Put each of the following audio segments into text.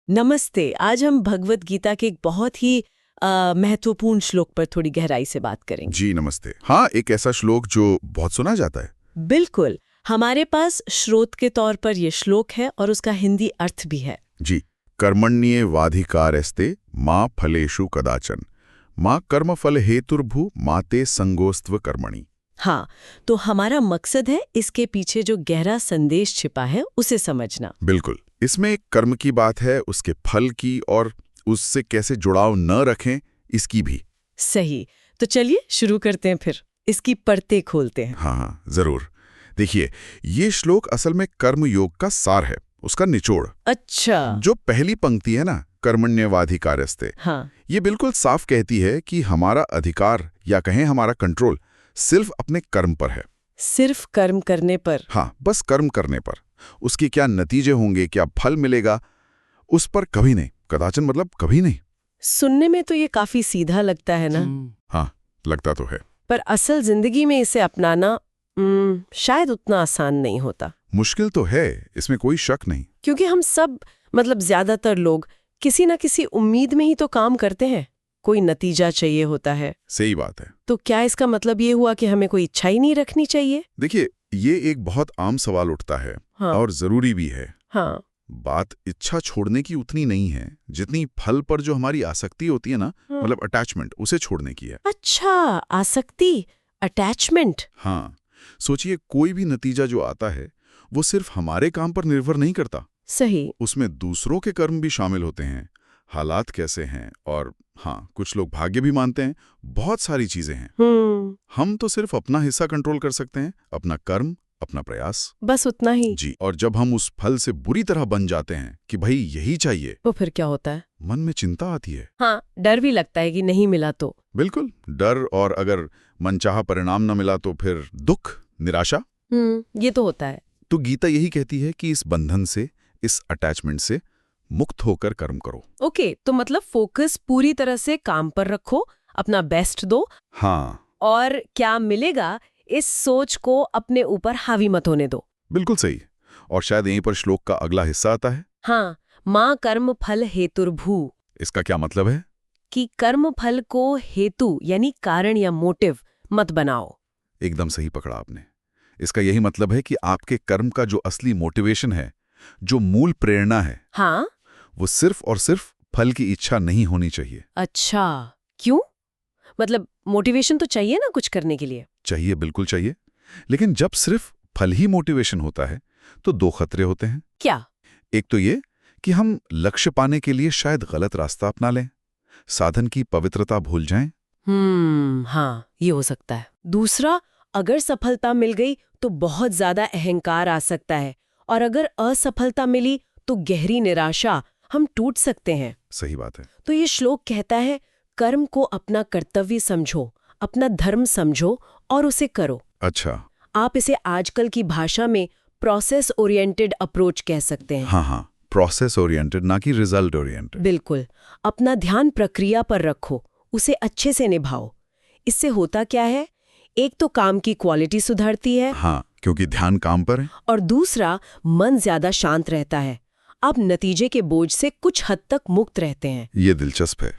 नमस्ते। आज हम भगवत गीता के एक बहुत ही महत्वपूर्ण श्लोक पर थोड़ी गहराई से बात करेंगे। जी नमस्ते। हाँ, एक ऐसा श्लोक जो बहुत सुना जाता है। बिल्कुल। हमारे पास स्रोत के तौर पर यह श्लोक है और उसका हिंदी अर्थ भी है। जी, कर्मण्येवाधिकारस्ते माँ फलेषु कदाचन माँ कर्मफल हेतुर्भु माते संगोस्त्व कर्मणि। हाँ, तो हमारा मकसद है इसके पीछे जो गहरा संदेश छिपा है उसे समझना। बिल्कुल, इसमें एक कर्म की बात है, उसके फल की, और उससे कैसे जुड़ाव न रखें इसकी भी। सही। तो चलिए शुरू करते हैं, फिर इसकी परतें खोलते हैं। हाँ, जरूर। देखिए, ये श्लोक असल में कर्म योग का सार है, उसका निचोड़। अच्छा। जो पहली पंक्ति है ना, कर्मण्येवाधिकारस्ते, हाँ। ये बिल्कुल साफ कहती है कि हमारा अधिकार या कहें हमारा कंट्रोल सिर्फ अपने कर्म पर है। सिर्फ कर्म करने पर। हाँ, बस कर्म करने पर। उसके क्या नतीजे होंगे, क्या फल मिलेगा, उस पर कभी नहीं, कदाचन मतलब कभी नहीं। सुनने में तो ये काफी सीधा लगता है ना। हाँ, लगता तो है, पर असल जिंदगी में इसे अपनाना शायद उतना आसान नहीं होता। मुश्किल तो है, इसमें कोई शक नहीं। क्योंकि हम सब ज्यादातर लोग किसी ना किसी उम्मीद में ही तो काम करते हैं, कोई नतीजा चाहिए होता है। सही बात है। तो क्या इसका मतलब ये हुआ कि हमें कोई इच्छा ही नहीं रखनी चाहिए? देखिए, ये एक बहुत आम सवाल उठता है। हाँ। और जरूरी भी है। हाँ। बात इच्छा छोड़ने की उतनी नहीं है जितनी फल पर जो हमारी आसक्ति होती है ना, हाँ। मतलब अटैचमेंट, उसे छोड़ने की है। अच्छा, आसक्ति, अटैचमेंट। हाँ, सोचिए, कोई भी नतीजा जो आता है वो सिर्फ हमारे काम पर निर्भर नहीं करता। सही। उसमें दूसरों के कर्म भी शामिल होते हैं, हालात कैसे हैं, और हाँ, कुछ लोग भाग्य भी मानते हैं, बहुत सारी चीजें हैं। हम तो सिर्फ अपना हिस्सा कंट्रोल कर सकते हैं, अपना कर्म, अपना प्रयास, बस उतना ही। जी। और जब हम उस फल से बुरी तरह बन जाते हैं कि भाई यही चाहिए, तो फिर क्या होता है? मन में चिंता आती है। हाँ, डर भी लगता है कि नहीं मिला तो। बिल्कुल, डर, और अगर मनचाहा परिणाम न मिला तो फिर दुख, निराशा। ये तो होता है। तो गीता यही कहती है कि इस बंधन से, इस अटैचमेंट से मुक्त होकर कर्म करो। ओके, तो मतलब फोकस पूरी तरह से काम पर रखो, अपना बेस्ट दो। हाँ, और क्या मिलेगा इस सोच को अपने ऊपर हावी मत होने दो। बिल्कुल सही। और शायद यहीं पर श्लोक का अगला हिस्सा आता है। हाँ, माँ कर्म फल हेतुर्भू। इसका क्या मतलब है? कि कर्म फल को हेतु यानी कारण या मोटिव मत बनाओ। एकदम सही पकड़ा आपने। इसका यही मतलब है कि आपके कर्म का जो असली मोटिवेशन है, जो मूल प्रेरणा है, हाँ, वो सिर्फ और सिर्फ फल की इच्छा नहीं होनी चाहिए। अच्छा, क्यों? मतलब मोटिवेशन तो चाहिए ना कुछ करने के लिए। चाहिए, बिल्कुल चाहिए। लेकिन जब सिर्फ फल ही मोटिवेशन होता है तो दो खतरे होते हैं। क्या? एक तो ये कि हम लक्ष्य पाने के लिए शायद गलत रास्ता अपना लें, साधन की पवित्रता भूल जाएं। हाँ, ये हो सकता है। दूसरा, अगर सफलता मिल गई तो बहुत ज्यादा अहंकार आ सकता है, और अगर असफलता मिली तो गहरी निराशा, हम टूट सकते हैं। सही बात है। तो ये श्लोक कहता है, कर्म को अपना कर्तव्य समझो, अपना धर्म समझो और उसे करो। अच्छा। आप इसे आजकल की भाषा में प्रोसेस ओरिएंटेड अप्रोच कह सकते हैं। हाँ, प्रोसेस ओरिएंटेड, ना कि रिजल्ट ओरिएंटेड। बिल्कुल। अपना ध्यान प्रक्रिया पर रखो, उसे अच्छे से निभाओ। इससे होता क्या है, एक तो काम की क्वालिटी सुधरती है। हाँ, क्योंकि ध्यान काम पर है। और दूसरा, मन ज्यादा शांत रहता है। आप नतीजे के बोझ से कुछ हद तक मुक्त रहते हैं। ये दिलचस्प है,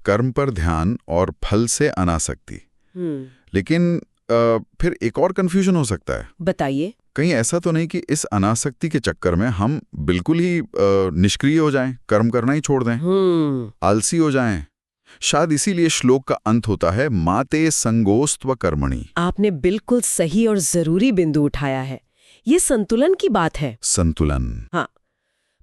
कर्म पर ध्यान और फल से अनासक्ति। लेकिन फिर एक और कंफ्यूजन हो सकता है। बताइए। कहीं ऐसा तो नहीं कि इस अनासक्ति के चक्कर में हम बिल्कुल ही निष्क्रिय हो जाएं, कर्म करना ही छोड़ दें, आलसी हो जाएं? शायद इसीलिए श्लोक का अंत होता है, माते संगोस्त्व कर्मणि। आपने बिल्कुल सही और जरूरी बिंदु उठाया है। ये संतुलन की बात है। संतुलन। हाँ,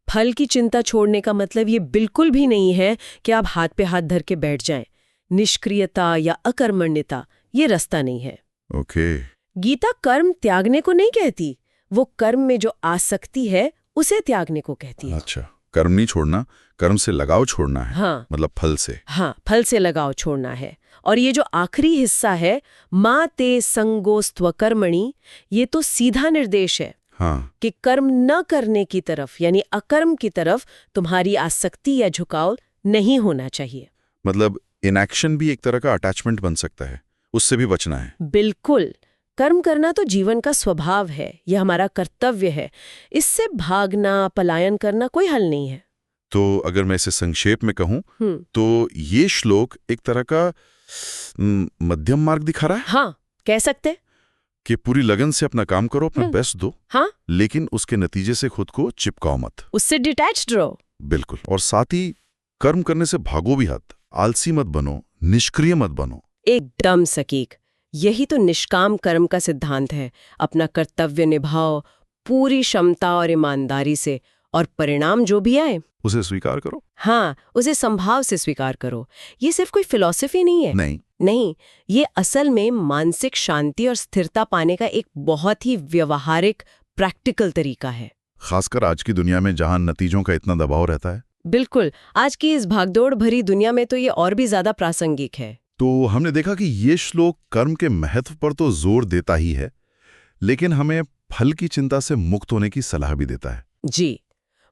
फल की चिंता छोड़ने का मतलब ये बिल्कुल भी नहीं है कि आप हाथ पे हाथ धर के बैठ जाएं। निष्क्रियता या अकर्मण्यता ये रास्ता नहीं है। ओके। गीता कर्म त्यागने को नहीं कहती, वो कर्म में जो आसक्ति है उसे त्यागने को कहती है। अच्छा, कर्म नहीं छोड़ना, कर्म से लगाव छोड़ना है। हाँ, मतलब फल से। हाँ, फल से लगाव छोड़ना है। और ये जो आखिरी हिस्सा है, माँ ते संगोस्त्व कर्मणि, ये तो सीधा निर्देश है। हाँ, कि कर्म न करने की तरफ यानी अकर्म की तरफ तुम्हारी आसक्ति या झुकाव नहीं होना चाहिए। मतलब इनएक्शन भी एक तरह का अटैचमेंट बन सकता है, उससे भी बचना है। बिल्कुल। कर्म करना तो जीवन का स्वभाव है, यह हमारा कर्तव्य है। इससे भागना, पलायन करना कोई हल नहीं है। तो अगर मैं इसे संक्षेप में कहूं तो ये श्लोक एक तरह का मध्यम मार्ग दिखा रहा है। हाँ, कह सकते कि पूरी लगन से अपना काम करो, अपना बेस्ट दो, हाँ, लेकिन उसके नतीजे से खुद को चिपकाओ मत, उससे डिटैच्ड रहो। बिल्कुल। और साथ ही कर्म करने से भागो भी मत, आलसी मत बनो, निष्क्रिय मत बनो। एकदम सटीक। यही तो निष्काम कर्म का सिद्धांत है। अपना कर्तव्य निभाओ पूरी क्षमता और ईमानदारी से, और परिणाम जो भी आए उसे स्वीकार करो। हाँ, उसे संभाव से स्वीकार करो। ये सिर्फ कोई फिलॉसफी नहीं है। नहीं, ये असल में मानसिक शांति और स्थिरता पाने का एक बहुत ही व्यवहारिक प्रैक्टिकल तरीका है, खासकर आज की दुनिया में जहां नतीजों का इतना दबाव रहता है। बिल्कुल, आज की इस भागदौड़ भरी दुनिया में तो ये और भी ज्यादा प्रासंगिक है। तो हमने देखा कि ये श्लोक कर्म के महत्व पर तो जोर देता ही है, लेकिन हमें फल की चिंता से मुक्त होने की सलाह भी देता है। जी,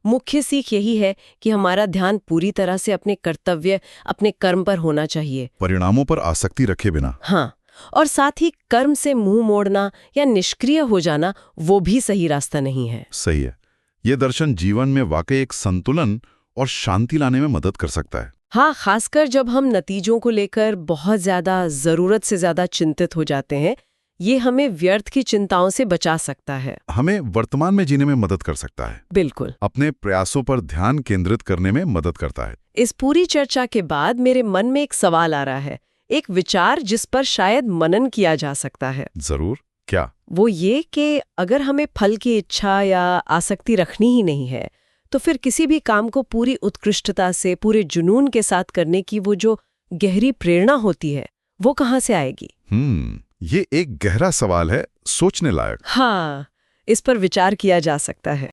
मुख्य सीख यही है कि हमारा ध्यान पूरी तरह से अपने कर्तव्य, अपने कर्म पर होना चाहिए, परिणामों पर आसक्ति रखे बिना। हाँ, और साथ ही कर्म से मुंह मोड़ना या निष्क्रिय हो जाना वो भी सही रास्ता नहीं है। सही है। ये दर्शन जीवन में वाकई एक संतुलन और शांति लाने में मदद कर सकता है। हाँ, खासकर जब हम नतीजों को लेकर बहुत ज्यादा, जरूरत से ज्यादा चिंतित हो जाते हैं। ये हमें व्यर्थ की चिंताओं से बचा सकता है, हमें वर्तमान में जीने में मदद कर सकता है, बिल्कुल, अपने प्रयासों पर ध्यान केंद्रित करने में मदद करता है। इस पूरी चर्चा के बाद मेरे मन में एक सवाल आ रहा है, एक विचार जिस पर शायद मनन किया जा सकता है। जरूर। क्या? वो ये कि अगर हमें फल की इच्छा या आसक्ति रखनी ही नहीं है, तो फिर किसी भी काम को पूरी उत्कृष्टता से, पूरे जुनून के साथ करने की वो जो गहरी प्रेरणा होती है, वो कहाँ से आएगी? ये एक गहरा सवाल है, सोचने लायक। हाँ, इस पर विचार किया जा सकता है।